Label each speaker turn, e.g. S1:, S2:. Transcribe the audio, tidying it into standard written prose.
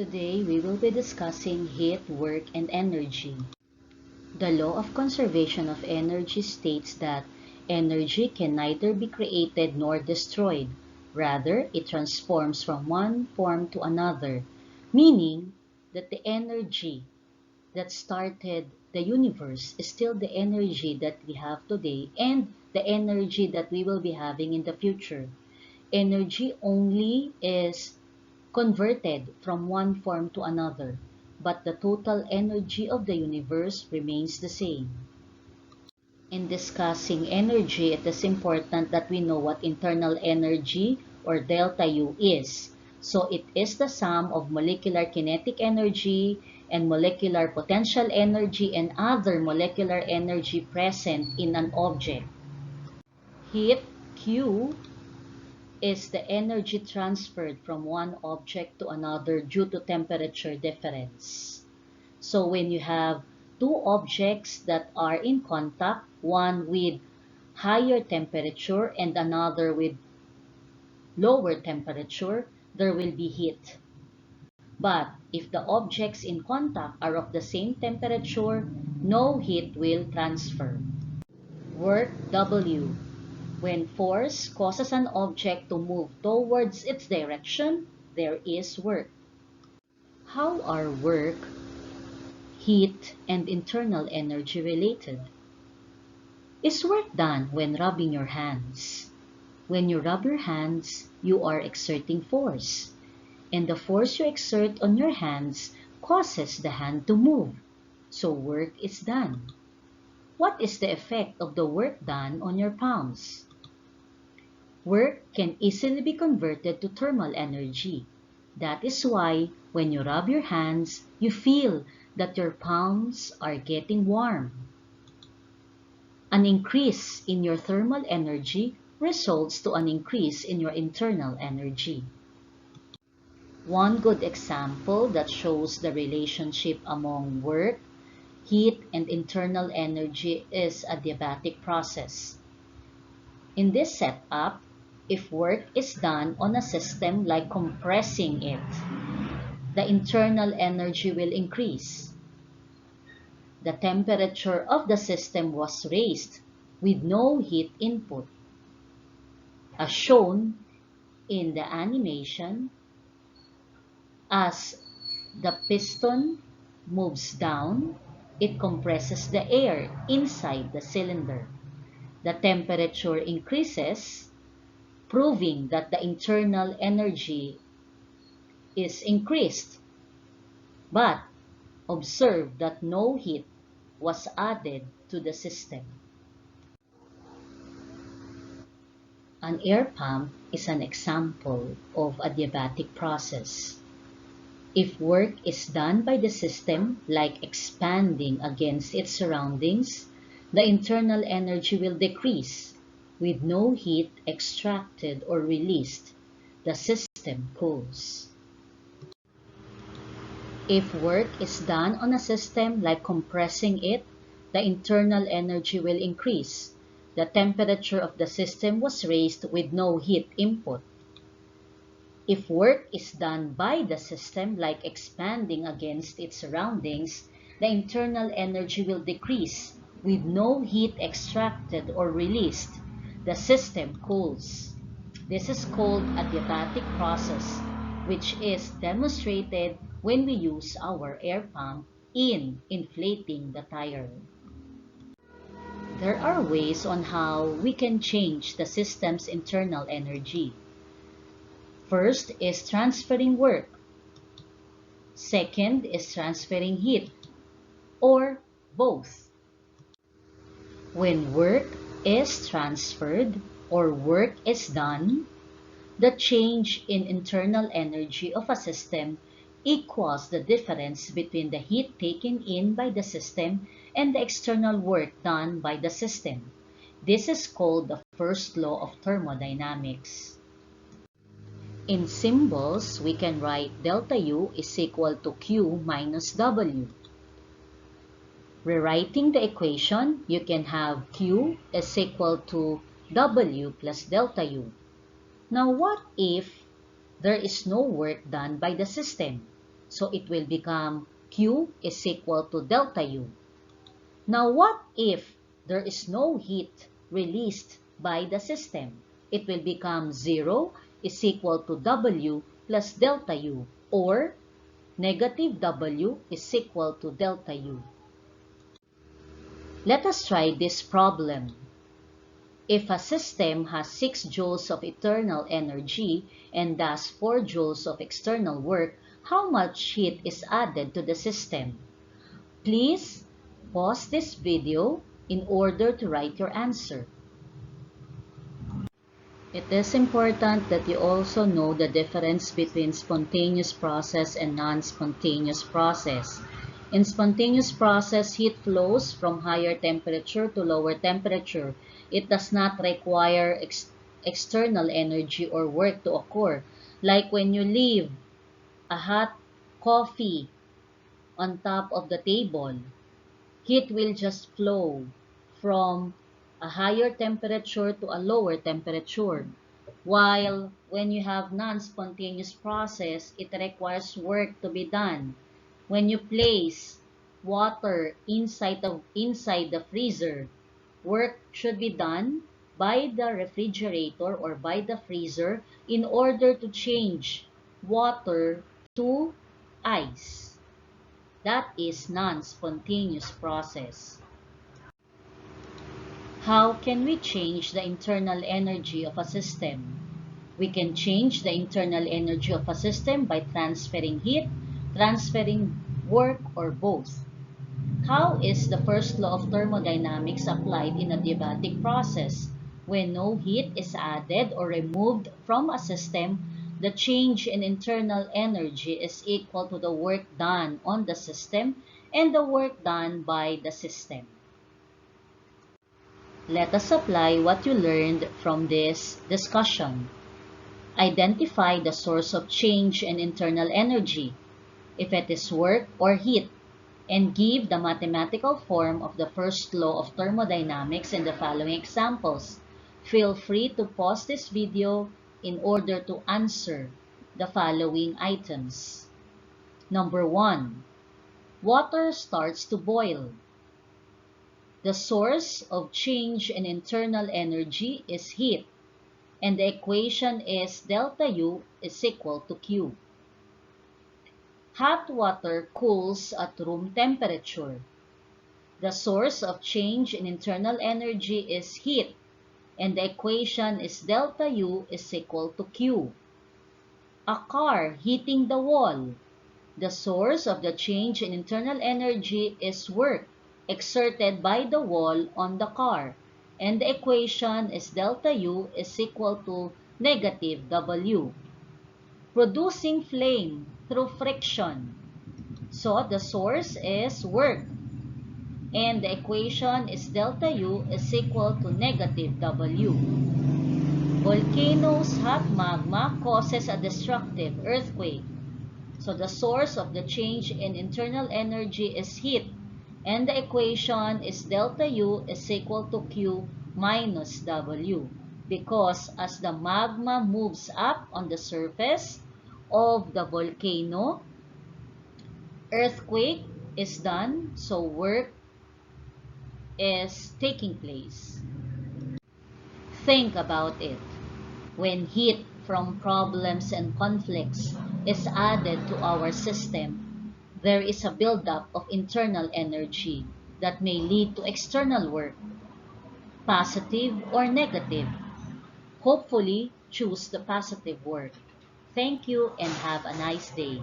S1: Today, we will be discussing heat, work, and energy. The law of conservation of energy states that energy can neither be created nor destroyed. Rather, it transforms from one form to another, meaning that the energy that started the universe is still the energy that we have today and the energy that we will be having in the future. Energy only is converted from one form to another, but the total energy of the universe remains the same. In discussing energy, it is important that we know what internal energy or delta U is. So it is the sum of molecular kinetic energy and molecular potential energy and other molecular energy present in an object. Heat, Q, is the energy transferred from one object to another due to temperature difference. So when you have two objects that are in contact, one with higher temperature and another with lower temperature, there will be heat. But if the objects in contact are of the same temperature, no heat will transfer. Work W. When force causes an object to move towards its direction, there is work. How are work, heat, and internal energy related? Is work done when rubbing your hands? When you rub your hands, you are exerting force, and the force you exert on your hands causes the hand to move, so work is done. What is the effect of the work done on your palms? Work can easily be converted to thermal energy. That is why when you rub your hands, you feel that your palms are getting warm. An increase in your thermal energy results to an increase in your internal energy. One good example that shows the relationship among work, heat, and internal energy is a adiabatic process. In this setup, if work is done on a system like compressing it, the internal energy will increase. The temperature of the system was raised with no heat input. As shown in the animation, as the piston moves down, it compresses the air inside the cylinder. The temperature increases, proving that the internal energy is increased. But observe that no heat was added to the system. An air pump is an example of a adiabatic process. If work is done by the system, like expanding against its surroundings, the internal energy will decrease. With no heat extracted or released, the system cools. If work is done on a system like compressing it, the internal energy will increase. The temperature of the system was raised with no heat input. If work is done by the system, like expanding against its surroundings, the internal energy will decrease with no heat extracted or released. The system cools. This is called a adiabatic process, which is demonstrated when we use our air pump in inflating the tire. There are ways on how we can change the system's internal energy. First is transferring work. Second is transferring heat, or both. When work is transferred or work is done, the change in internal energy of a system equals the difference between the heat taken in by the system and the external work done by the system. This is called the first law of thermodynamics. In symbols, we can write delta U is equal to Q minus W. Rewriting the equation, you can have Q is equal to W plus delta U. Now what if there is no work done by the system? So it will become Q is equal to delta U. Now what if there is no heat released by the system? It will become 0 is equal to W plus delta U, or negative W is equal to delta U. Let us try this problem. If a system has 6 joules of internal energy and thus 4 joules of external work, how much heat is added to the system? Please pause this video in order to write your answer. It is important that you also know the difference between spontaneous process and non-spontaneous process. In spontaneous process, heat flows from higher temperature to lower temperature. It does not require external energy or work to occur. Like when you leave a hot coffee on top of the table, heat will just flow from a higher temperature to a lower temperature. While when you have non-spontaneous process, it requires work to be done. When you place water inside the freezer, work should be done by the refrigerator or by the freezer in order to change water to ice. That is non-spontaneous process. How can we change the internal energy of a system? We can change the internal energy of a system by transferring heat, transferring work, or both. How is the first law of thermodynamics applied in a adiabatic process? When no heat is added or removed from a system, the change in internal energy is equal to the work done on the system and the work done by the system. Let us apply what you learned from this discussion. Identify the source of change in internal energy, if it is work or heat, and give the mathematical form of the first law of thermodynamics in the following examples. Feel free to pause this video in order to answer the following items. Number 1. Water starts to boil. The source of change in internal energy is heat, and the equation is delta U is equal to Q. Hot water cools at room temperature. The source of change in internal energy is heat, and the equation is delta U is equal to Q. A car hitting the wall. The source of the change in internal energy is work exerted by the wall on the car, and the equation is delta U is equal to negative W. Producing flame through friction. So the source is work, and the equation is delta U is equal to negative W. Volcanoes' hot magma causes a destructive earthquake. So the source of the change in internal energy is heat, and the equation is delta U is equal to Q minus W, because as the magma moves up on the surface of the volcano, earthquake is done, so work is taking place. Think about it. When heat from problems and conflicts is added to our system, there is a buildup of internal energy that may lead to external work, positive or negative. Hopefully, choose the positive work. Thank you and have a nice day.